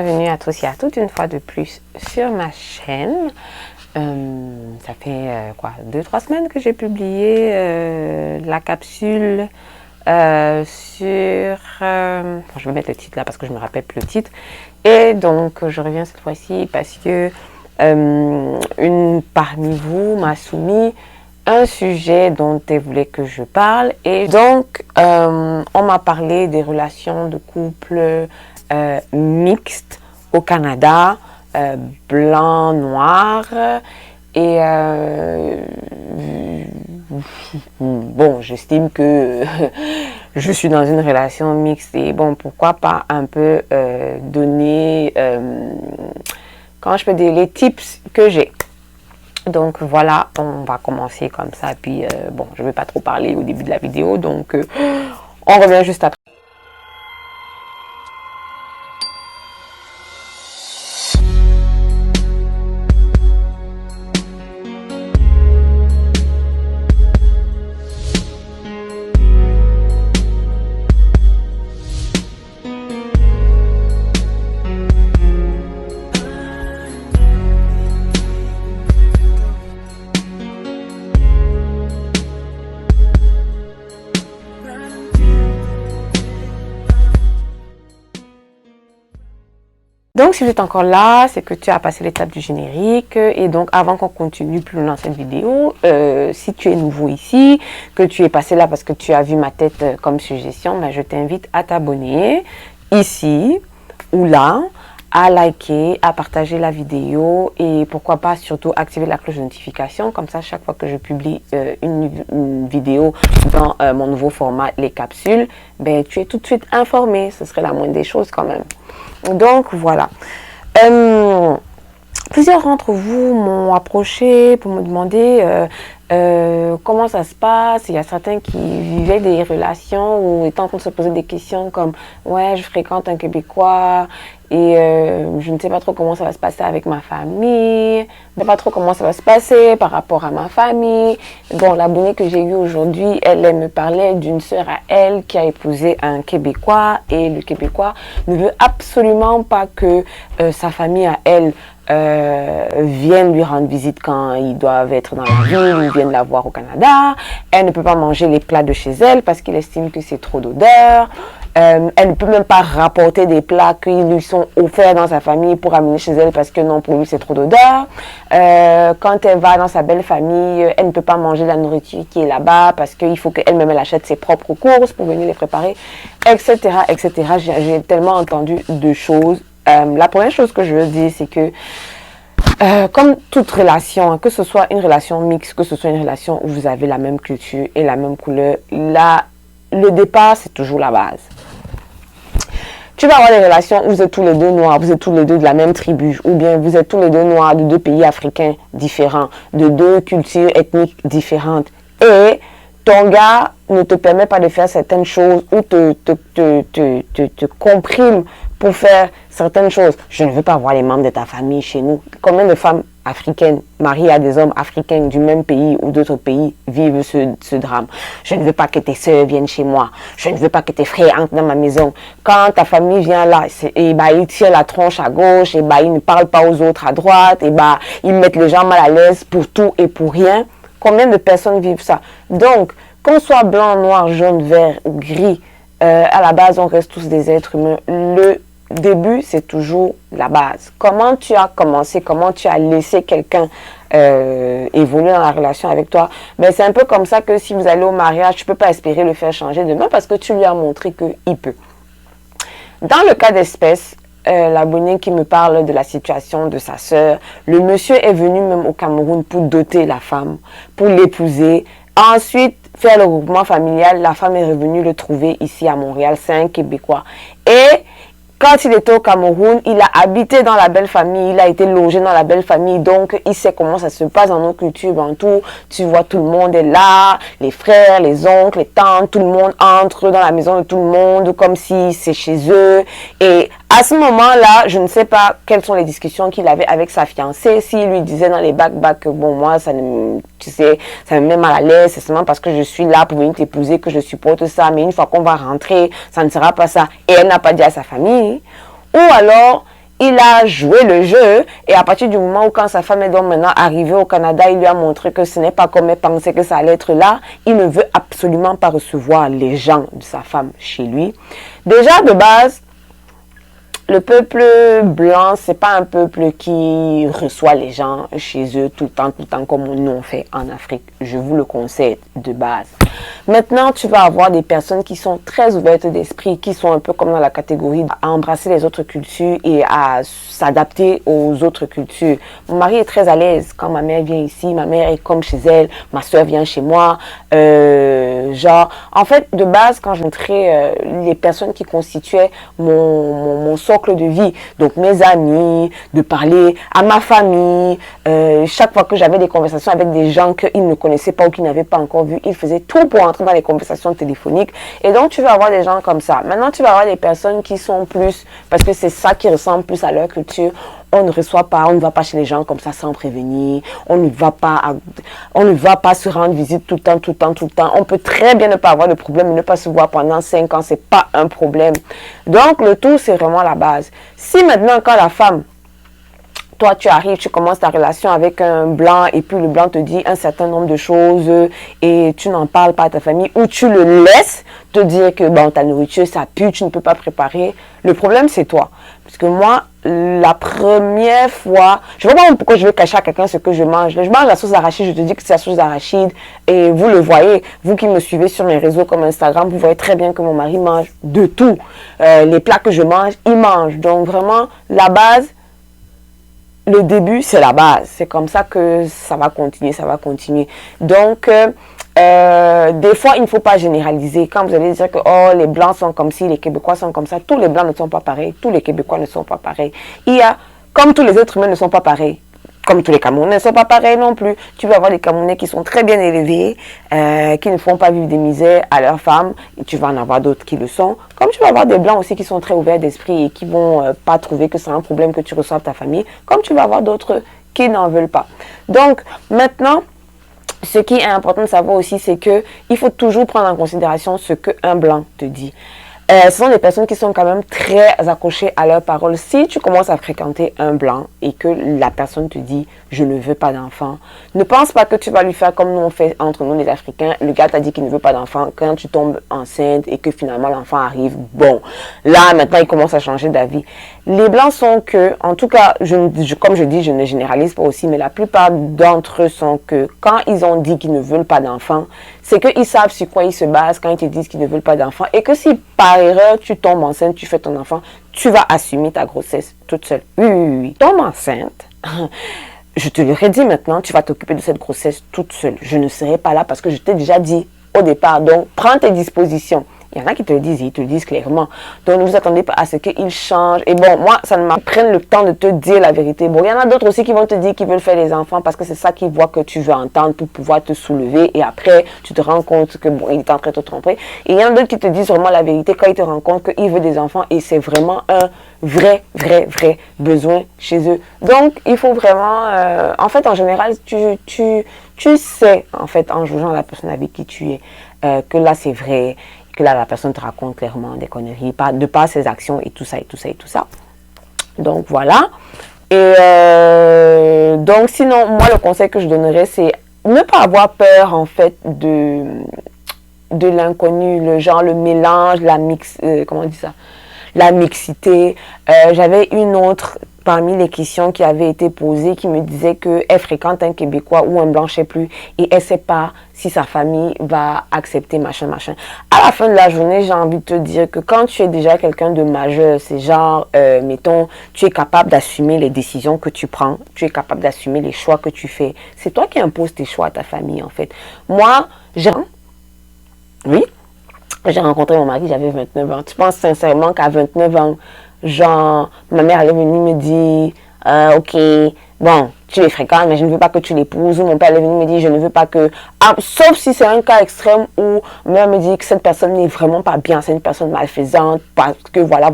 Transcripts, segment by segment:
Bienvenue à tous et à toutes une fois de plus sur ma chaîne. Ça fait 2-3 semaines que j'ai publié la capsule sur... je vais mettre le titre là parce que je me rappelle plus le titre. Et donc je reviens cette fois-ci parce que une parmi vous m'a soumis un sujet dont elle voulait que je parle. Et donc on m'a parlé des relations de couple mixtes au Canada, blanc, noir, et bon, j'estime que je suis dans une relation mixte et bon, pourquoi pas un peu donner, comment je peux dire, les tips que j'ai. Donc voilà, on va commencer comme ça, puis bon, je ne vais pas trop parler au début de la vidéo, donc on revient juste après. Donc si vous êtes encore là, c'est que tu as passé l'étape du générique. Et donc avant qu'on continue plus loin dans cette vidéo, si tu es nouveau ici, que tu es passé là parce que tu as vu ma tête comme suggestion, ben, je t'invite à t'abonner ici ou là, à liker, à partager la vidéo et pourquoi pas surtout activer la cloche de notification. Comme ça, chaque fois que je publie une vidéo dans mon nouveau format, les capsules, ben, tu es tout de suite informé. Ce serait la moindre des choses quand même. Donc voilà, plusieurs d'entre vous m'ont approché pour me demander comment ça se passe. Il y a certains qui vivaient des relations ou étaient en train de se poser des questions comme « ouais, je fréquente un Québécois et je ne sais pas trop comment ça va se passer avec ma famille, je ne sais pas trop comment ça va se passer par rapport à ma famille ». Bon, l'abonnée que j'ai eue aujourd'hui, elle me parlait d'une sœur à elle qui a épousé un Québécois et le Québécois ne veut absolument pas que sa famille à elle viennent lui rendre visite quand ils doivent être dans la ville ou viennent la voir au Canada. Elle ne peut pas manger les plats de chez elle parce qu'il estime que c'est trop d'odeur. Elle ne peut même pas rapporter des plats qui lui sont offerts dans sa famille pour amener chez elle parce que non, pour lui c'est trop d'odeur. Quand elle va dans sa belle famille, elle ne peut pas manger la nourriture qui est là-bas parce qu'il faut qu'elle-même elle achète ses propres courses pour venir les préparer, etc. etc. J'ai tellement entendu de choses. La première chose que je veux dire, c'est que comme toute relation, que ce soit une relation mixte, que ce soit une relation où vous avez la même culture et la même couleur, là, le départ, c'est toujours la base. Tu vas avoir des relations où vous êtes tous les deux noirs, vous êtes tous les deux de la même tribu, ou bien vous êtes tous les deux noirs de deux pays africains différents, de deux cultures ethniques différentes. Et ton gars ne te permet pas de faire certaines choses ou te comprime pour faire certaines choses. Je ne veux pas voir les membres de ta famille chez nous. Combien de femmes africaines mariées à des hommes africains du même pays ou d'autres pays vivent ce drame? Je ne veux pas que tes soeurs viennent chez moi. Je ne veux pas que tes frères entrent dans ma maison. Quand ta famille vient là, et bah, ils tirent la tronche à gauche, et bah, ils ne parlent pas aux autres à droite, et bah, ils mettent les gens mal à l'aise pour tout et pour rien. Combien de personnes vivent ça? Donc, qu'on soit blanc, noir, jaune, vert ou gris, à la base, on reste tous des êtres humains. Le début, c'est toujours la base. Comment tu as commencé, comment tu as laissé quelqu'un évoluer dans la relation avec toi, mais c'est un peu comme ça que si vous allez au mariage, tu ne peux pas espérer le faire changer demain parce que tu lui as montré qu'il peut. Dans le cas d'espèce, l'abonné qui me parle de la situation de sa sœur, le monsieur est venu même au Cameroun pour doter la femme, pour l'épouser. Ensuite, faire le regroupement familial, la femme est revenue le trouver ici à Montréal, c'est un Québécois. Et quand il était au Cameroun, il a habité dans la belle famille, il a été logé dans la belle famille, donc il sait comment ça se passe dans nos cultures bantoues. Tu vois, tout le monde est là, les frères, les oncles, les tantes, tout le monde entre dans la maison de tout le monde comme si c'est chez eux. Et à ce moment-là, je ne sais pas quelles sont les discussions qu'il avait avec sa fiancée. S'il lui disait dans les bacs que bon, moi, ça ne, tu sais, ça me met mal à l'aise, c'est seulement parce que je suis là pour venir t'épouser que je supporte ça, mais une fois qu'on va rentrer, ça ne sera pas ça. Et elle n'a pas dit à sa famille. Ou alors, il a joué le jeu et à partir du moment où quand sa femme est donc maintenant arrivée au Canada, il lui a montré que ce n'est pas comme elle pensait que ça allait être là. Il ne veut absolument pas recevoir les gens de sa femme chez lui. Déjà de base, le peuple blanc, c'est pas un peuple qui reçoit les gens chez eux tout le temps comme nous on fait en Afrique. Je vous le conseille de base. Maintenant, tu vas avoir des personnes qui sont très ouvertes d'esprit, qui sont un peu comme dans la catégorie à embrasser les autres cultures et à s'adapter aux autres cultures. Mon mari est très à l'aise quand ma mère vient ici, ma mère est comme chez elle, ma soeur vient chez moi. En fait, de base, quand je montrais les personnes qui constituaient mon socle de vie, donc mes amis, de parler à ma famille, chaque fois que j'avais des conversations avec des gens qu'ils ne connaissaient pas ou qu'ils n'avaient pas encore vu, ils faisaient tout pour entrer dans les conversations téléphoniques. Et donc, tu vas avoir des gens comme ça. Maintenant, tu vas avoir des personnes qui sont plus, parce que c'est ça qui ressemble plus à leur culture. On ne reçoit pas, on ne va pas chez les gens comme ça sans prévenir. On ne va pas se rendre visite tout le temps. On peut très bien ne pas avoir de problème et ne pas se voir pendant 5 ans. C'est pas un problème. Donc, le tout, c'est vraiment la base. Si maintenant, quand la femme, toi, tu arrives, tu commences ta relation avec un blanc et puis le blanc te dit un certain nombre de choses et tu n'en parles pas à ta famille ou tu le laisses te dire que bon, ta nourriture, ça pue, tu ne peux pas préparer. Le problème, c'est toi. Parce que moi, la première fois, je ne sais pas pourquoi je vais cacher à quelqu'un ce que je mange. Je mange la sauce d'arachide, je te dis que c'est la sauce d'arachide et vous le voyez, vous qui me suivez sur mes réseaux comme Instagram, vous voyez très bien que mon mari mange de tout. Les plats que je mange, il mange. Donc vraiment, la base, le début, c'est la base. C'est comme ça que ça va continuer. Donc, des fois, il ne faut pas généraliser. Quand vous allez dire que oh, les Blancs sont comme ci, les Québécois sont comme ça, tous les Blancs ne sont pas pareils, tous les Québécois ne sont pas pareils. Il y a, comme tous les êtres humains ne sont pas pareils, comme tous les Camerounais ne sont pas pareils non plus. Tu vas avoir des Camerounais qui sont très bien élevés, qui ne font pas vivre des misères à leurs femmes. Et tu vas en avoir d'autres qui le sont. Comme tu vas avoir des Blancs aussi qui sont très ouverts d'esprit et qui vont pas trouver que c'est un problème que tu reçoives ta famille. Comme tu vas avoir d'autres qui n'en veulent pas. Donc, maintenant, ce qui est important de savoir aussi, c'est que il faut toujours prendre en considération ce qu'un Blanc te dit. Ce sont des personnes qui sont quand même très accrochées à leurs paroles. Si tu commences à fréquenter un blanc et que la personne te dit « je ne veux pas d'enfant », ne pense pas que tu vas lui faire comme nous on fait entre nous les Africains. Le gars t'a dit qu'il ne veut pas d'enfant. Quand tu tombes enceinte et que finalement l'enfant arrive, bon, là maintenant il commence à changer d'avis. Les blancs sont que, en tout cas, comme je dis, je ne généralise pas aussi, mais la plupart d'entre eux sont que quand ils ont dit qu'ils ne veulent pas d'enfant, c'est qu'ils savent sur quoi ils se basent quand ils te disent qu'ils ne veulent pas d'enfant et que si par erreur tu tombes enceinte, tu fais ton enfant, tu vas assumer ta grossesse toute seule. Oui. Tombe enceinte, je te l'aurais dit maintenant, tu vas t'occuper de cette grossesse toute seule. Je ne serai pas là parce que je t'ai déjà dit au départ, donc prends tes dispositions. Il y en a qui te le disent, ils te le disent clairement. Donc ne vous attendez pas à ce qu'ils changent. Et bon, moi, ça ne m'a prenne le temps de te dire la vérité. Bon, il y en a d'autres aussi qui vont te dire qu'ils veulent faire les enfants parce que c'est ça qu'ils voient que tu veux entendre pour pouvoir te soulever. Et après, tu te rends compte que bon, il est en train de te tromper. Et il y en a d'autres qui te disent vraiment la vérité quand ils te rendent compte qu'ils veulent des enfants et c'est vraiment un vrai besoin chez eux. Donc, il faut vraiment... en fait, en général, tu sais, en fait, en jugeant la personne avec qui tu es, que là, c'est vrai. Que là, la personne te raconte clairement des conneries, de par ses actions et tout ça. Donc, voilà. Et donc, sinon, moi, le conseil que je donnerais, c'est ne pas avoir peur, en fait, de l'inconnu, le mélange, comment on dit ça? La mixité. J'avais une autre parmi les questions qui avaient été posées qui me disait qu'elle fréquente un Québécois ou un Blanc, je ne sais plus, et elle ne sait pas si sa famille va accepter machin. À la fin de la journée, j'ai envie de te dire que quand tu es déjà quelqu'un de majeur, c'est genre, mettons, tu es capable d'assumer les décisions que tu prends, tu es capable d'assumer les choix que tu fais. C'est toi qui imposes tes choix à ta famille, en fait. Moi, j'ai rencontré mon mari, j'avais 29 ans. Tu penses sincèrement qu'à 29 ans, genre, ma mère elle est venue me dire, ok, bon, tu les fréquentes, mais je ne veux pas que tu l'épouses. Ou mon père est venu me dire, je ne veux pas que... Ah, sauf si c'est un cas extrême où ma mère me dit que cette personne n'est vraiment pas bien, c'est une personne malfaisante, parce que voilà.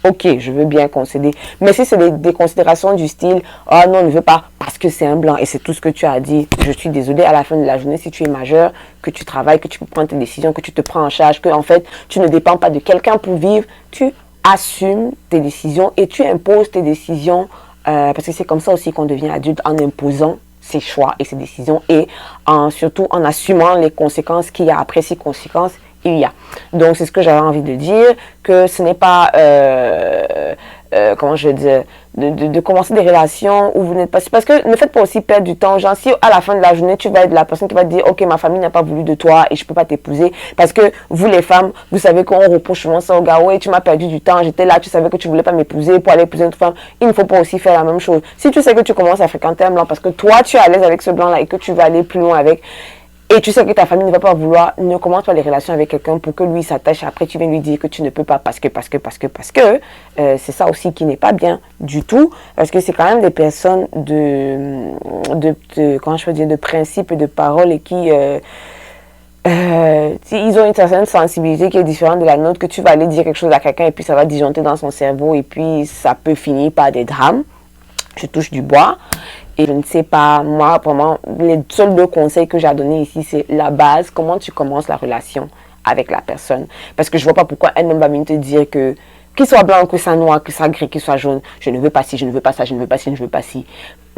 Ok, je veux bien concéder. Mais si c'est des considérations du style, oh non, on ne veut pas, parce que c'est un blanc, et c'est tout ce que tu as dit, je suis désolée, à la fin de la journée, si tu es majeur, que tu travailles, que tu peux prendre tes décisions, que tu te prends en charge, que en fait, tu ne dépends pas de quelqu'un pour vivre, tu assume tes décisions et tu imposes tes décisions parce que c'est comme ça aussi qu'on devient adulte, en imposant ses choix et ses décisions et surtout en assumant les conséquences qu'il y a. Après ces conséquences, il y a. Donc c'est ce que j'avais envie de dire, que ce n'est pas comment je veux dire, de commencer des relations où vous n'êtes pas... Parce que ne faites pas aussi perdre du temps. Genre, si à la fin de la journée, tu vas être la personne qui va te dire, ok, ma famille n'a pas voulu de toi et je peux pas t'épouser. Parce que vous, les femmes, vous savez qu'on reproche souvent ça au gars, ouais, tu m'as perdu du temps, j'étais là, tu savais que tu voulais pas m'épouser pour aller épouser une autre femme. Il ne faut pas aussi faire la même chose. Si tu sais que tu commences à fréquenter un blanc parce que toi, tu es à l'aise avec ce blanc-là et que tu vas aller plus loin avec... Et tu sais que ta famille ne va pas vouloir, ne commence pas les relations avec quelqu'un pour que lui s'attache. Après, tu viens lui dire que tu ne peux pas parce que. C'est ça aussi qui n'est pas bien du tout. Parce que c'est quand même des personnes comment je peux dire, de principe et de parole et qui... ils ont une certaine sensibilité qui est différente de la nôtre, que tu vas aller dire quelque chose à quelqu'un et puis ça va disjoncter dans son cerveau et puis ça peut finir par des drames. Je touche du bois. Et je ne sais pas, moi, vraiment, les seuls 2 conseils que j'ai à donner ici, c'est la base, comment tu commences la relation avec la personne. Parce que je ne vois pas pourquoi elle-même va venir te dire que, qu'il soit blanc, que soit noir, que soit gris, qu'il soit jaune, je ne veux pas ci, je ne veux pas ça, je ne veux pas ci, je ne veux pas ci.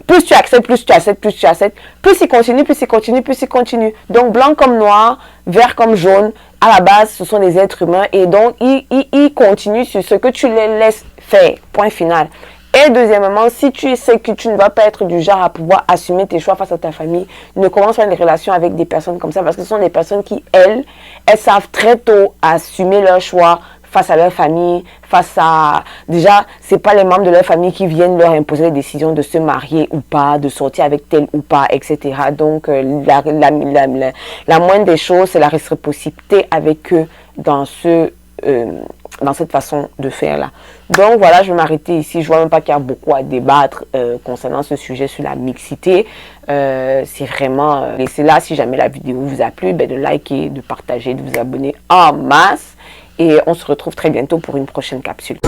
Plus tu acceptes, plus tu acceptes, plus tu acceptes, plus il continue, plus il continue, plus il continue. Donc, blanc comme noir, vert comme jaune, à la base, ce sont des êtres humains et donc, ils continuent sur ce que tu les laisses faire. Point final. Et deuxièmement, si tu sais que tu ne vas pas être du genre à pouvoir assumer tes choix face à ta famille, ne commence pas une relation avec des personnes comme ça parce que ce sont des personnes qui, elles savent très tôt assumer leurs choix face à leur famille, face à... Déjà, c'est pas les membres de leur famille qui viennent leur imposer les décisions de se marier ou pas, de sortir avec tel ou pas, etc. Donc, la moindre des choses, c'est la réciprocité avec eux dans cette façon de faire là. Donc voilà, je vais m'arrêter ici. Je vois même pas qu'il y a beaucoup à débattre concernant ce sujet sur la mixité. C'est vraiment... laissez là, si jamais la vidéo vous a plu, de liker, de partager, de vous abonner en masse. Et on se retrouve très bientôt pour une prochaine capsule.